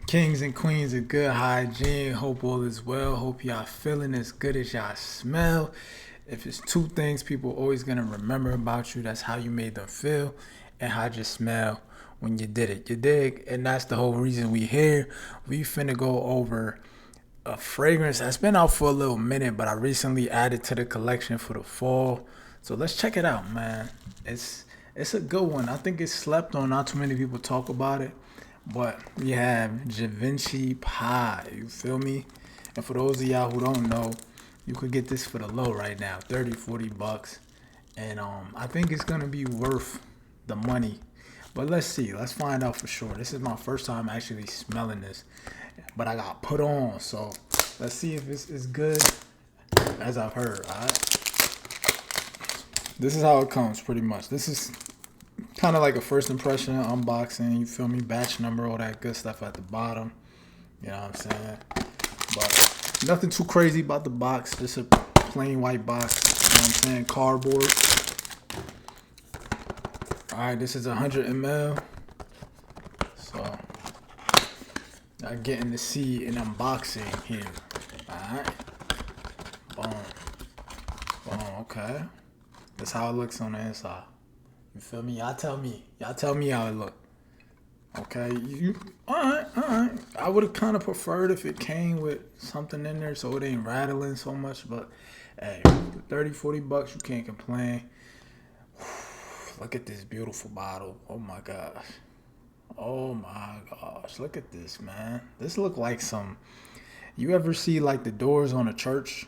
Kings and queens of good hygiene. Hope all is well. Hope y'all feeling as good as y'all smell. If it's two things people always gonna remember about you, that's how you made them feel and how you smell when you did it. You dig? And that's the whole reason we here. We finna go over a fragrance that's been out for a little minute, but I recently added to the collection for the fall. So let's check it out, man. It's a good one. I think it's slept on. Not too many people talk about it. But we have Givenchy pie. You feel me? And for those of y'all who don't know, you could get this for the low right now, 30, 40 bucks. And I think it's gonna be worth the money. But let's see. Let's find out for sure. This is my first time actually smelling this. But I got put on, so let's see if it's as good as I've heard. Alright. This is how it comes pretty much. This is kind of like a first impression, unboxing, you feel me? Batch number, all that good stuff at the bottom. You know what I'm saying? But nothing too crazy about the box. Just a plain white box. You know what I'm saying? Cardboard. Alright, this is 100 ml. So, I'm getting to see an unboxing here. Alright. Boom. Boom, okay. That's how it looks on the inside. You feel me? Y'all tell me. Y'all tell me how it look. Okay, all right. I would have kind of preferred if it came with something in there so it ain't rattling so much, but hey, 30, 40 bucks, you can't complain. Look at this beautiful bottle. Oh my gosh. Oh my gosh. Look at this, man. This look like some, you ever see like the doors on a church?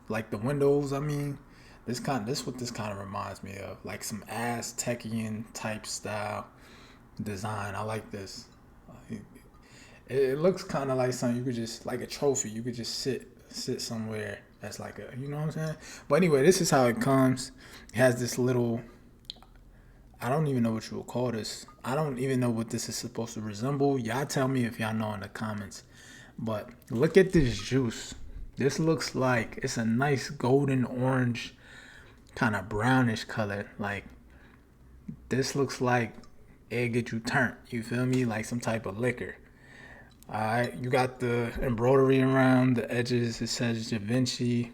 Like the windows, I mean. This what this kind of reminds me of, like some Aztecian type style design. I like this. It looks kind of like something you could just, like a trophy. You could just sit somewhere. That's like a, you know what I'm saying? But anyway, this is how it comes. It has this little, I don't even know what you would call this. I don't even know what this is supposed to resemble. Y'all tell me if y'all know in the comments. But look at this juice. This looks like it's a nice golden orange, kind of brownish color. Like this looks like it'll get you turned. You feel me? Like some type of liquor. Alright, you got the embroidery around the edges. It says Givenchy.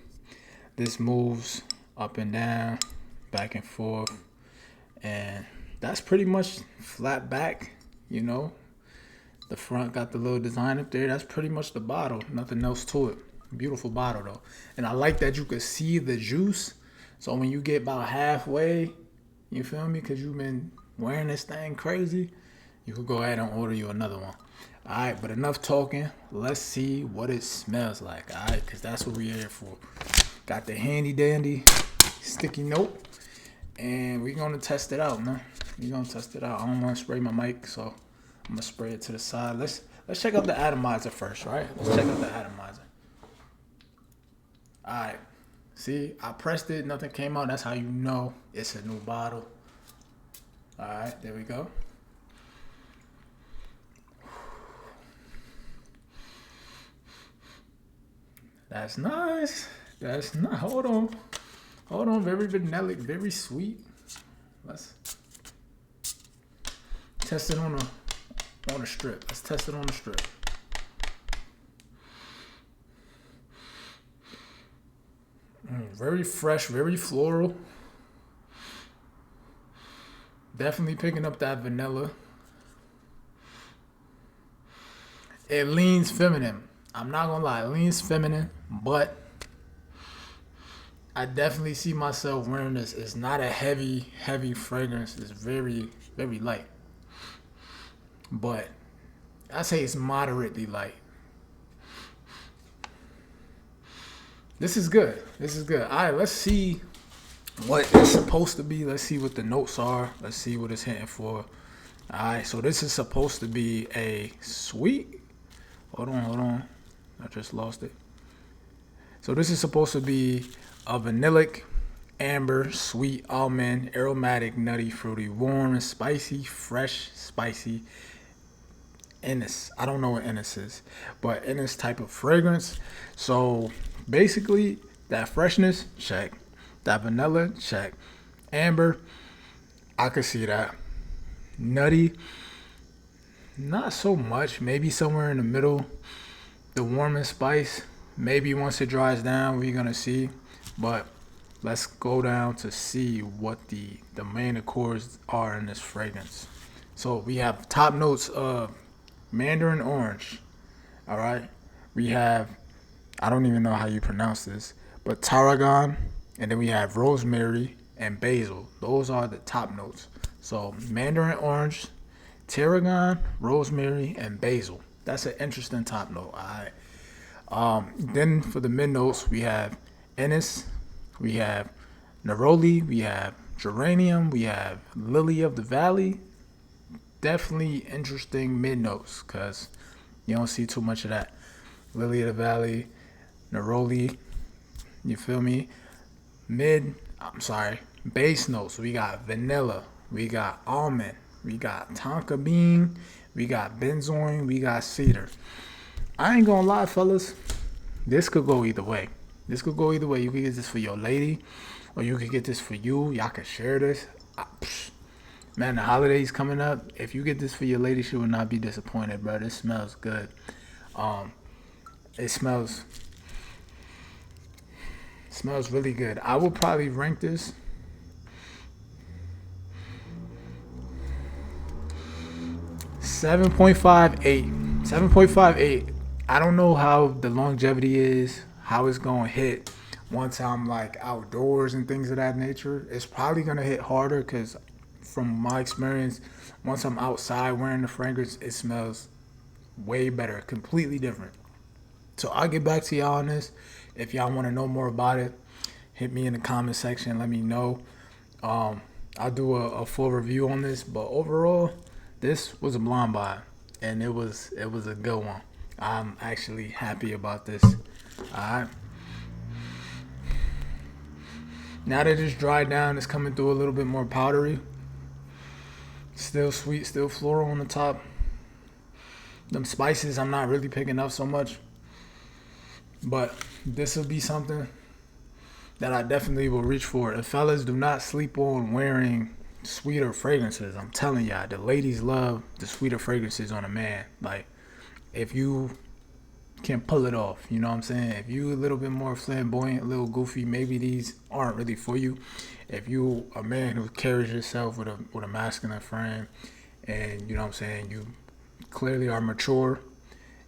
This moves up and down, back and forth. And that's pretty much flat back, you know. The front got the little design up there. That's pretty much the bottle. Nothing else to it. Beautiful bottle though. And I like that you could see the juice. So when you get about halfway, you feel me? Because you've been wearing this thing crazy, you could go ahead and order you another one. Alright, but enough talking. Let's see what it smells like. Alright, because that's what we're here for. Got the handy dandy sticky note. And we're going to test it out, man. We're going to test it out. I don't want to spray my mic, so I'm going to spray it to the side. Let's check out the atomizer first, right? Let's check out the atomizer. Alright. See, I pressed it, nothing came out. That's how you know it's a new bottle. Alright, there we go. That's nice. That's nice. Hold on. Hold on. Very vanillic, very sweet. Let's test it on a strip. Let's test it on the strip. Very fresh, very floral. Definitely picking up that vanilla. It leans feminine. I'm not gonna lie, it leans feminine, but I definitely see myself wearing this. It's not a heavy fragrance. It's very, very light. But I say it's moderately light. This is good. This is good. All right, let's see what it's supposed to be. Let's see what the notes are. Let's see what it's hitting for. All right, so this is supposed to be a sweet. Hold on. I just lost it. So this is supposed to be a vanillic, amber, sweet, almond, aromatic, nutty, fruity, warm, spicy, fresh, spicy, anise. I don't know what anise is, but anise type of fragrance. So basically, that freshness, check. That vanilla, check. Amber, I could see that. Nutty, Not so much. Maybe somewhere in the middle. The warmest spice. Maybe once it dries down, we're gonna see. But let's go down to see what the main accords are in this fragrance. So we have top notes of mandarin orange. All right. We have, I don't even know how you pronounce this, but tarragon, and then we have rosemary and basil. Those are the top notes. So mandarin orange, tarragon, rosemary, and basil. That's an interesting top note. All right. Then for the mid notes, we have anise, we have neroli, we have geranium, we have lily of the valley. Definitely interesting mid notes because you don't see too much of that. Lily of the valley, neroli, you feel me? Base notes. We got vanilla, we got almond, we got tonka bean, we got benzoin, we got cedar. I ain't gonna lie, fellas. This could go either way. You could get this for your lady, or you could get this for you. Y'all can share this. Man, the holidays coming up. If you get this for your lady, she will not be disappointed, bro. This smells good. It smells really good. I will probably rank this 7.58. 7.58. I don't know how the longevity is, how it's gonna hit once I'm like outdoors and things of that nature. It's probably gonna hit harder because from my experience, once I'm outside wearing the fragrance, it smells way better, completely different. So I'll get back to y'all on this. If y'all want to know more about it, hit me in the comment section. Let me know. I'll do a full review on this. But overall, this was a blind buy, and it was a good one. I'm actually happy about this. All right. Now that it's dried down, it's coming through a little bit more powdery. Still sweet, still floral on the top. Them spices I'm not really picking up so much. But this will be something that I definitely will reach for. And fellas, do not sleep on wearing sweeter fragrances. I'm telling y'all, the ladies love the sweeter fragrances on a man. Like, if you can pull it off, you know what I'm saying? If you a little bit more flamboyant, a little goofy, maybe these aren't really for you. If you a man who carries yourself with a masculine frame, and you know what I'm saying, you clearly are mature,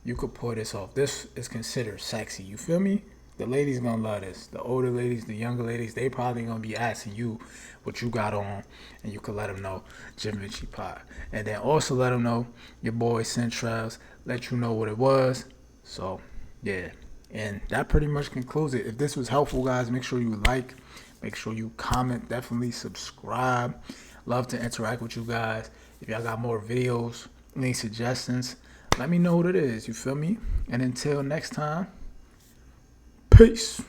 you could pull this off. This is considered sexy. You feel me? The ladies gonna love this. The older ladies, the younger ladies, they probably gonna be asking you what you got on, and you could let them know GIVENCHY Pod. And then also let them know your boy Centrals, let you know what it was. So, yeah. And that pretty much concludes it. If this was helpful, guys, make sure you like, make sure you comment, definitely subscribe. Love to interact with you guys. If y'all got more videos, any suggestions, let me know what it is. You feel me? And until next time, peace.